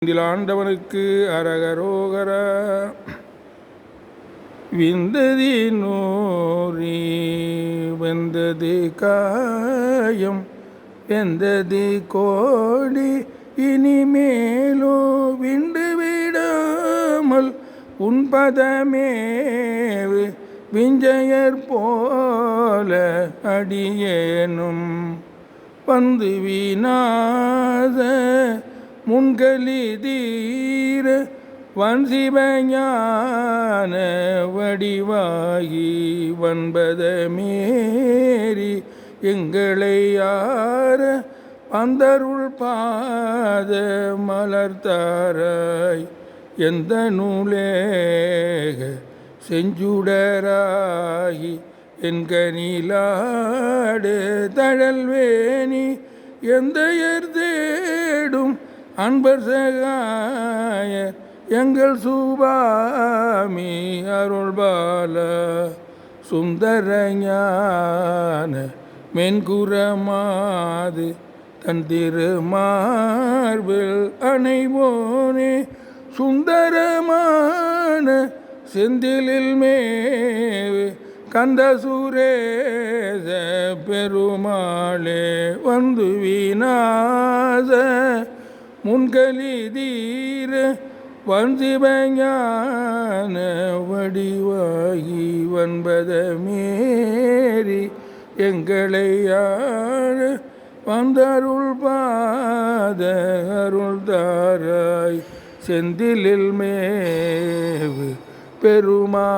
ஆண்டவனுக்கு அரகரோகர. விந்ததி நூறி வெந்தது காயம் வெந்தது கோடி இனிமேலோ விண்டு விடாமல் உன்பதமேவு விஞ்சையர் போல அடியேனும் வந்து வீணாத முன்களி தீர வன்சிவஞான வடிவாகி வன்பதமேறி எங்களை யார வந்தருள் பாத மலர்த்தாராய் எந்த நூலேக செஞ்சுடராகி என்கனிலாடு தழல்வேணி எந்த தேடும் அன்பர் சகாய எங்கள் சுபாமி அருள்பால சுந்தரஞான மென்குரமாது தன் திருமார்பில் அணைவோனே சுந்தரமான செந்திலில் மேவு கந்த சுரேச பெருமாளே வந்து வீணாத முன்களி தீர வன்சிவஞான வடிவாகி வன்பதமேறி எங்களை யாழ வந்தருள் பாத அருள் தாராய் செந்திலில் மேவு பெருமாளே.